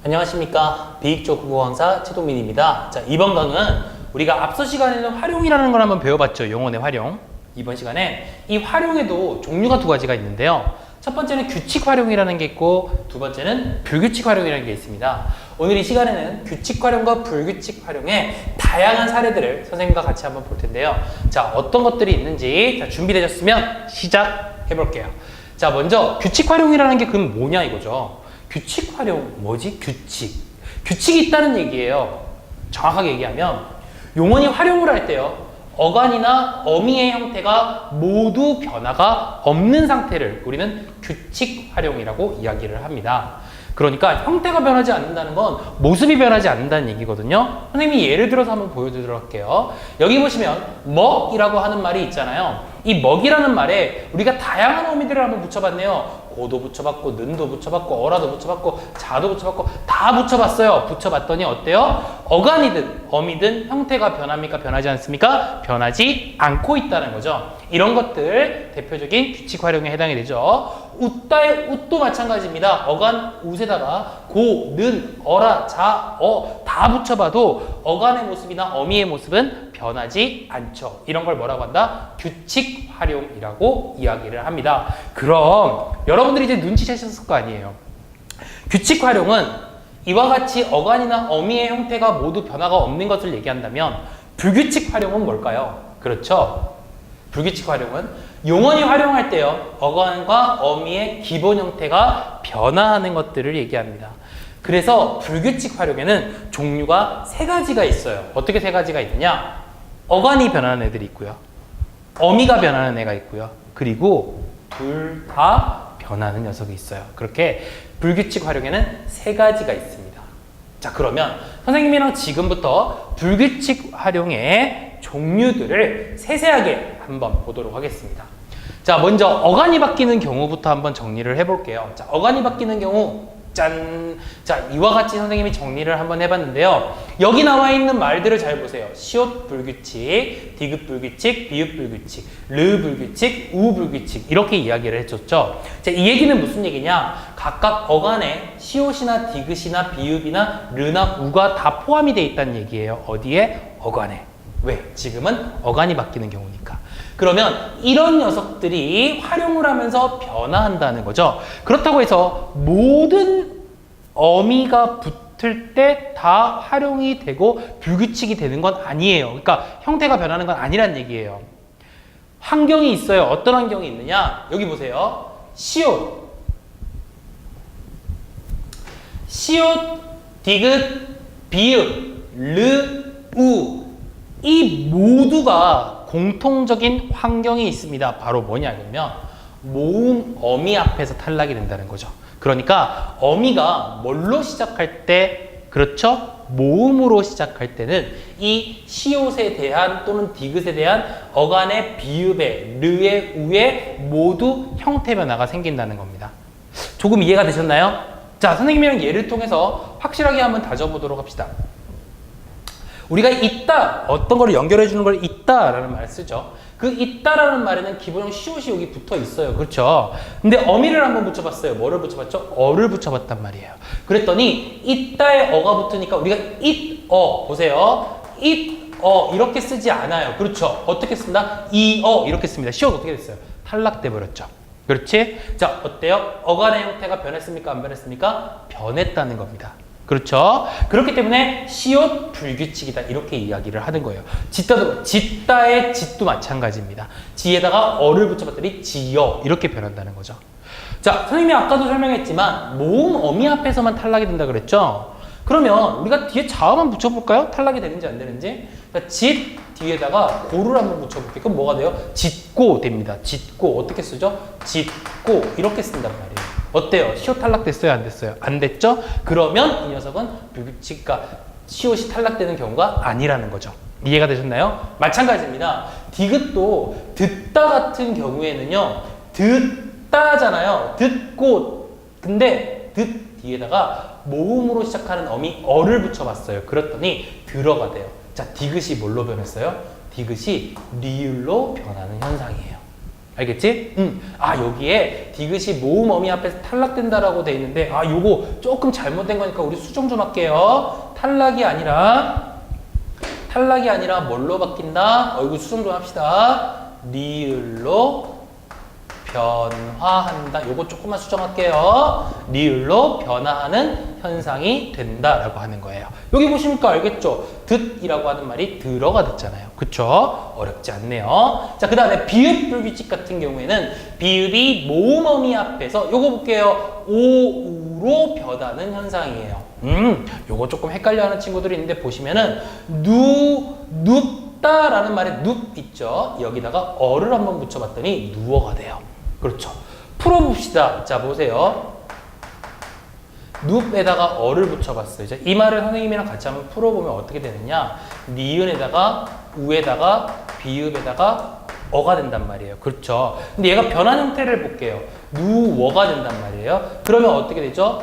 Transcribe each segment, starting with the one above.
안녕하십니까. 비익조 국어강사 최동민입니다. 자, 이번 강은 우리가 앞서 시간에는 활용이라는 걸 한번 배워봤죠. 용언의 활용. 이번 시간에 이 활용에도 종류가 두 가지가 있는데요. 첫 번째는 규칙 활용이라는 게 있고 두 번째는 불규칙 활용이라는 게 있습니다. 오늘 이 시간에는 규칙 활용과 불규칙 활용의 다양한 사례들을 선생님과 같이 한번 볼 텐데요. 자, 어떤 것들이 있는지 자, 준비되셨으면 시작해 볼게요. 자, 먼저 규칙 활용이라는 게 그럼 뭐냐 이거죠. 규칙 활용 뭐지? 규칙. 규칙이 있다는 얘기예요. 정확하게 얘기하면 용언이 활용을 할 때요. 어간이나 어미의 형태가 모두 변화가 없는 상태를 우리는 규칙 활용이라고 이야기를 합니다. 그러니까 형태가 변하지 않는다는 건 모습이 변하지 않는다는 얘기거든요. 선생님이 예를 들어서 한번 보여드리도록 할게요. 여기 보시면 먹이라고 하는 말이 있잖아요. 이 먹이라는 말에 우리가 다양한 어미들을 한번 붙여봤네요. 고도 붙여봤고 는도 붙여봤고 어라도 붙여봤고 자도 붙여봤고 다 붙여봤어요. 붙여봤더니 어때요? 어간이든 어미든 형태가 변합니까? 변하지 않습니까? 변하지 않고 있다는 거죠. 이런 것들 대표적인 규칙 활용에 해당이 되죠. 웃다의 웃도 마찬가지입니다. 어간 웃에다가 고, 는, 어라, 자, 다 붙여봐도 어간의 모습이나 어미의 모습은 변하지 않죠. 이런 걸 뭐라고 한다? 규칙 활용이라고 이야기를 합니다. 그럼 여러분들이 이제 눈치채셨을 거 아니에요. 규칙 활용은 이와 같이 어간이나 어미의 형태가 모두 변화가 없는 것을 얘기한다면 불규칙 활용은 뭘까요? 그렇죠. 불규칙 활용은 용언이 활용할 때요. 어간과 어미의 기본 형태가 변화하는 것들을 얘기합니다. 그래서 불규칙 활용에는 종류가 세 가지가 있어요. 어떻게 세 가지가 있느냐? 어간이 변하는 애들이 있고요. 어미가 변하는 애가 있고요. 그리고 둘 다 변하는 녀석이 있어요. 그렇게 불규칙 활용에는 세 가지가 있습니다. 자, 그러면 선생님이랑 지금부터 불규칙 활용의 종류들을 세세하게 한번 보도록 하겠습니다. 자, 먼저 어간이 바뀌는 경우부터 한번 정리를 해볼게요. 자, 어간이 바뀌는 경우 짠! 자, 이와 같이 선생님이 정리를 한번 해봤는데요. 여기 나와 있는 말들을 잘 보세요. 시옷 불규칙, 디귿 불규칙, 비읍 불규칙, 르 불규칙, 우 불규칙 이렇게 이야기를 해줬죠. 자, 이 얘기는 무슨 얘기냐? 각각 어간에 시옷이나 디귿이나 비읍이나 르나 우가 다 포함이 돼 있다는 얘기예요. 어디에? 어간에. 왜? 지금은 어간이 바뀌는 경우니까. 그러면 이런 녀석들이 활용을 하면서 변화한다는 거죠. 그렇다고 해서 모든 어미가 붙을 때 다 활용이 되고 불규칙이 되는 건 아니에요. 그러니까 형태가 변하는 건 아니란 얘기예요. 환경이 있어요. 어떤 환경이 있느냐? 여기 보세요. 시옷, 디귿, 비읍, 르, 우 이 모두가 공통적인 환경이 있습니다. 바로 뭐냐면 모음 어미 앞에서 탈락이 된다는 거죠. 그러니까 어미가 뭘로 시작할 때 그렇죠? 모음으로 시작할 때는 이 시옷에 대한 또는 디귿에 대한 어간의 비읍에 르에 우에 모두 형태 변화가 생긴다는 겁니다. 조금 이해가 되셨나요? 자, 선생님이랑 예를 통해서 확실하게 한번 다져보도록 합시다. 우리가 있다, 어떤 거를 연결해 주는 걸 있다라는 말을 쓰죠. 그 있다라는 말에는 기본형 시옷이 여기 붙어 있어요. 그렇죠? 근데 어미를 한번 붙여봤어요. 뭐를 붙여봤죠? 어를 붙여봤단 말이에요. 그랬더니 있다에 어가 붙으니까 우리가 보세요. 이렇게 쓰지 않아요. 그렇죠? 어떻게 쓴다? 이렇게 씁니다. 시옷 어떻게 됐어요? 탈락돼 버렸죠. 그렇지? 자, 어때요? 어간의 형태가 변했습니까? 안 변했습니까? 변했다는 겁니다. 그렇죠? 그렇기 때문에 시옷 불규칙이다 이렇게 이야기를 하는 거예요. 짓다의 짓도 마찬가지입니다. 지에다가 어를 붙여봤더니 지어 이렇게 변한다는 거죠. 자, 선생님이 아까도 설명했지만 모음 어미 앞에서만 탈락이 된다 그랬죠? 그러면 우리가 뒤에 자음만 붙여볼까요? 탈락이 되는지 안 되는지? 그러니까 짓 뒤에다가 고를 한번 붙여볼게요. 그럼 뭐가 돼요? 짓고 됩니다. 짓고 어떻게 쓰죠? 짓고 이렇게 쓴단 말이에요. 어때요? 시옷 탈락됐어요? 안 됐어요? 안 됐죠? 그러면 이 녀석은 불규칙, 그러니까 시옷이 탈락되는 경우가 아니라는 거죠. 이해가 되셨나요? 마찬가지입니다. 디귿도 듣다 같은 경우에는요. 듣다잖아요. 듣고 근데 듣 뒤에다가 모음으로 시작하는 어미 어를 붙여봤어요. 그랬더니 들어가 돼요. 자, 디귿이 뭘로 변했어요? 디귿이 리을로 변하는 현상이에요. 알겠지? 여기에 디귿이 모음 어미 앞에서 탈락된다라고 돼 있는데, 요거 조금 잘못된 거니까 우리 수정 좀 할게요. 탈락이 아니라 뭘로 바뀐다? 이거 수정 좀 합시다. 리을로 변화한다. 요거 조금만 수정할게요. 리을로 변화하는 현상이 된다라고 하는 거예요. 여기 보시니까 알겠죠? 듣이라고 하는 말이 들어가 됐잖아요. 그쵸? 어렵지 않네요. 자, 그 다음에 비읍 불규칙 같은 경우에는 비읍이 모음 어미 앞에서 요거 볼게요. 오우로 변하는 현상이에요. 요거 조금 헷갈려하는 친구들이 있는데 보시면은 눕다라는 말에 눕 있죠? 여기다가 어를 한번 붙여봤더니 누어가 돼요. 그렇죠. 풀어봅시다. 자, 보세요. 눕에다가 어를 붙여봤어요. 자, 이 말을 선생님이랑 같이 한번 풀어보면 어떻게 되느냐. 니은에다가 우에다가 비읍에다가 어가 된단 말이에요. 그렇죠. 근데 얘가 변한 형태를 볼게요. 누워가 된단 말이에요. 그러면 어떻게 되죠?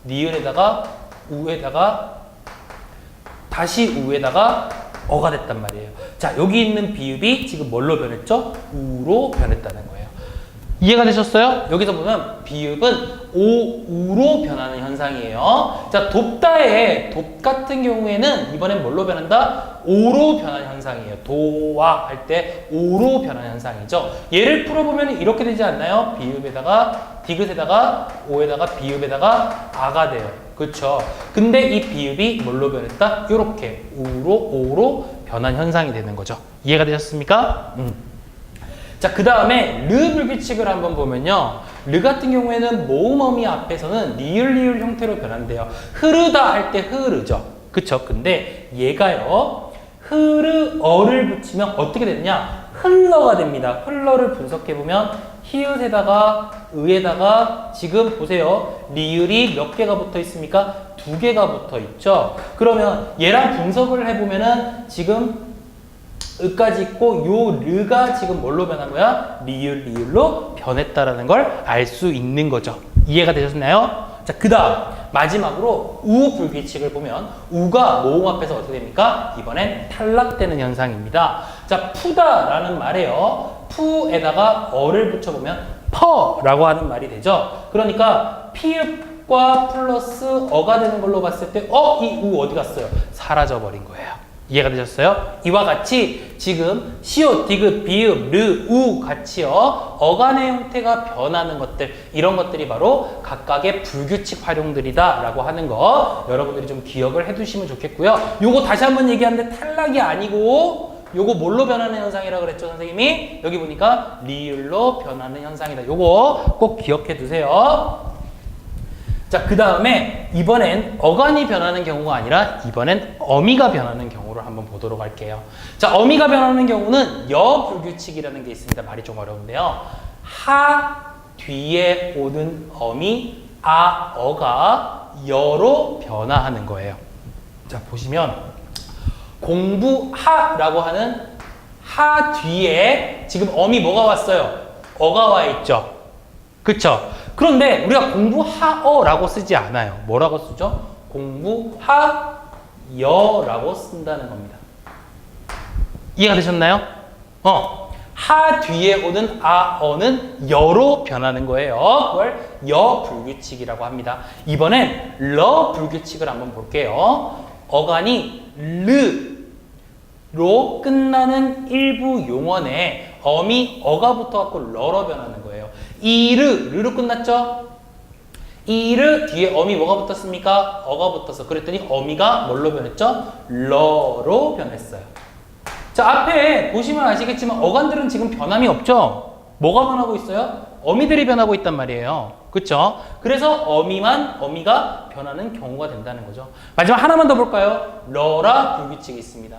니은에다가 우에다가 다시 우에다가 어가 됐단 말이에요. 자, 여기 있는 비읍이 지금 뭘로 변했죠? 우로 변했다는 거예요. 이해가 되셨어요? 여기서 보면 비읍은 오우로 변하는 현상이에요. 자, 돕다의 돕 같은 경우에는 이번엔 뭘로 변한다? 오로 변하는 현상이에요. 도와 할 때 오로 변하는 현상이죠. 얘를 풀어보면 이렇게 되지 않나요? 비읍에다가 디귿에다가 오에다가 비읍에다가 아가 돼요. 그렇죠? 근데 이 비읍이 뭘로 변했다? 이렇게 우로 오로 변한 현상이 되는 거죠. 이해가 되셨습니까? 자, 그 다음에 르 불규칙을 한번 보면요. 르 같은 경우에는 모음 어미 앞에서는 리을 형태로 변한대요. 흐르다 할 때 흐르죠. 그쵸? 근데 얘가요. 어를 붙이면 어떻게 되느냐? 흘러가 됩니다. 흘러를 분석해보면 히읗에다가 의에다가 지금 보세요. 리을이 몇 개가 붙어 있습니까? 2개가 붙어 있죠. 그러면 얘랑 분석을 해보면은 지금 으까지 있고 요 르가 지금 뭘로 변한 거야? 리을로 변했다라는 걸 알 수 있는 거죠. 이해가 되셨나요? 자, 그 다음 마지막으로 우 불규칙을 보면 우가 모음 앞에서 어떻게 됩니까? 이번엔 탈락되는 현상입니다. 자, 푸다라는 말에요. 푸에다가 어를 붙여보면 퍼라고 하는 말이 되죠. 그러니까 피읍과 플러스 어가 되는 걸로 봤을 때 이 우 어디 갔어요? 사라져버린 거예요. 이해가 되셨어요? 이와 같이 지금 시옷, 디귿, 비읍, 르, 우 같이요. 어간의 형태가 변하는 것들, 이런 것들이 바로 각각의 불규칙 활용들이다 라고 하는 거 여러분들이 좀 기억을 해두시면 좋겠고요. 요거 다시 한번 얘기하는데 탈락이 아니고 요거 뭘로 변하는 현상이라고 그랬죠, 선생님이? 여기 보니까 리을로 변하는 현상이다. 요거 꼭 기억해 두세요. 자, 그 다음에 이번엔 어간이 변하는 경우가 아니라 이번엔 어미가 변하는 경우를 한번 보도록 할게요. 자, 어미가 변하는 경우는 여불규칙이라는 게 있습니다. 말이 좀 어려운데요. 하 뒤에 오는 어미 어가 여로 변화하는 거예요. 자, 보시면 공부하라고 하는 하 뒤에 지금 어미 뭐가 왔어요? 어가 와 있죠. 그쵸? 그런데 우리가 공부하어라고 쓰지 않아요. 뭐라고 쓰죠? 공부하여라고 쓴다는 겁니다. 이해가 되셨나요? 하 뒤에 오는 어는 여로 변하는 거예요. 그걸 여불규칙이라고 합니다. 이번엔 러 불규칙을 한번 볼게요. 어간이 르로 끝나는 일부 용언에 어미 어가 붙어갖고 러로 변하는 거예요. 르로 끝났죠? 이르 뒤에 어미 뭐가 붙었습니까? 어가 붙어서 그랬더니 어미가 뭘로 변했죠? 러로 변했어요. 자, 앞에 보시면 아시겠지만 어간들은 지금 변함이 없죠? 뭐가 변하고 있어요? 어미들이 변하고 있단 말이에요. 그쵸? 그래서 어미가 변하는 경우가 된다는 거죠. 마지막 하나만 더 볼까요? 러라 불규칙이 있습니다.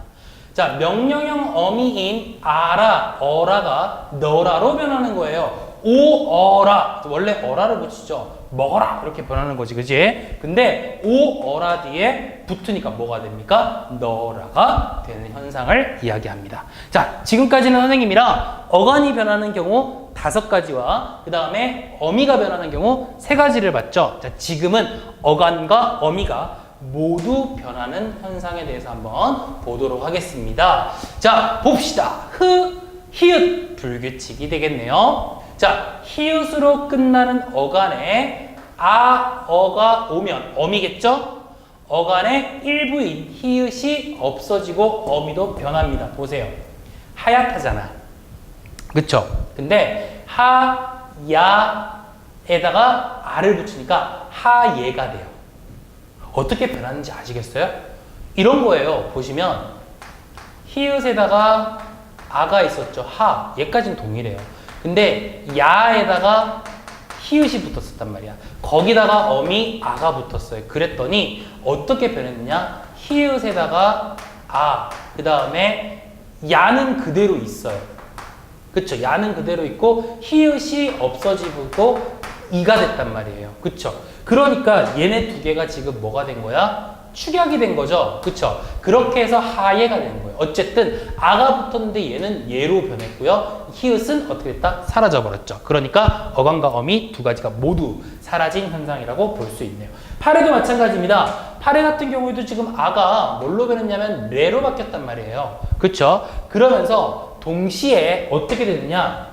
자, 명령형 어미인 어라가 너라로 변하는 거예요. 오어라, 원래 어라를 붙이죠. 먹어라 이렇게 변하는 거지, 그지? 근데 오어라 뒤에 붙으니까 뭐가 됩니까? 너라가 되는 현상을 이야기합니다. 자, 지금까지는 선생님이랑 어간이 변하는 경우 5가지와 그 다음에 어미가 변하는 경우 3가지를 봤죠. 자, 지금은 어간과 어미가 모두 변하는 현상에 대해서 한번 보도록 하겠습니다. 자, 봅시다. 히읗 불규칙이 되겠네요. 자, 히읗으로 끝나는 어간에 아, 어가 오면 어미겠죠? 어간의 일부인 히읗이 없어지고 어미도 변합니다. 보세요. 하얗다잖아. 그쵸? 근데 하, 야에다가 아를 붙이니까 하예가 돼요. 어떻게 변하는지 아시겠어요? 이런 거예요. 보시면 히읗에다가 아가 있었죠. 하, 얘까지는 동일해요. 근데 야에다가 히읗이 붙었단 말이야. 거기다가 어미 아가 붙었어요. 그랬더니 어떻게 변했느냐? 히읗에다가 아, 그 다음에 야는 그대로 있어요. 그쵸? 야는 그대로 있고 히읗이 없어지고 이가 됐단 말이에요. 그쵸? 그러니까 얘네 두 개가 지금 뭐가 된 거야? 축약이 된 거죠. 그쵸? 그렇게 해서 하예가 된 거예요. 어쨌든 아가 붙었는데 얘는 예로 변했고요. 히읗은 어떻게 됐다? 사라져 버렸죠. 그러니까 어간과 어미 두 가지가 모두 사라진 현상이라고 볼 수 있네요. 파래도 마찬가지입니다. 파래 같은 경우에도 지금 아가 뭘로 변했냐면 레로 바뀌었단 말이에요. 그쵸? 그러면서 동시에 어떻게 되느냐?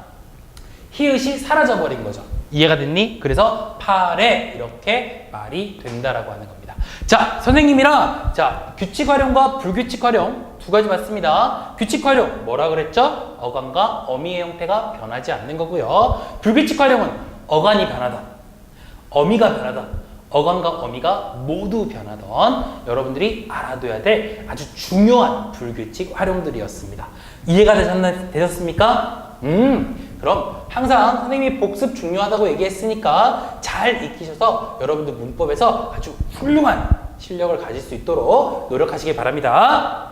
히읗이 사라져 버린 거죠. 이해가 됐니? 그래서 파래 이렇게 말이 된다라고 하는 겁니다. 자, 선생님이랑 자 규칙 활용과 불규칙 활용 두 가지 봤습니다. 규칙 활용 뭐라 그랬죠? 어간과 어미의 형태가 변하지 않는 거고요. 불규칙 활용은 어간이 변하던 어미가 변하던 어간과 어미가 모두 변하던 여러분들이 알아둬야 될 아주 중요한 불규칙 활용들이었습니다. 이해가 되셨습니까? 그럼 항상 선생님이 복습 중요하다고 얘기했으니까 잘 익히셔서 여러분들 문법에서 아주 훌륭한 실력을 가질 수 있도록 노력하시기 바랍니다.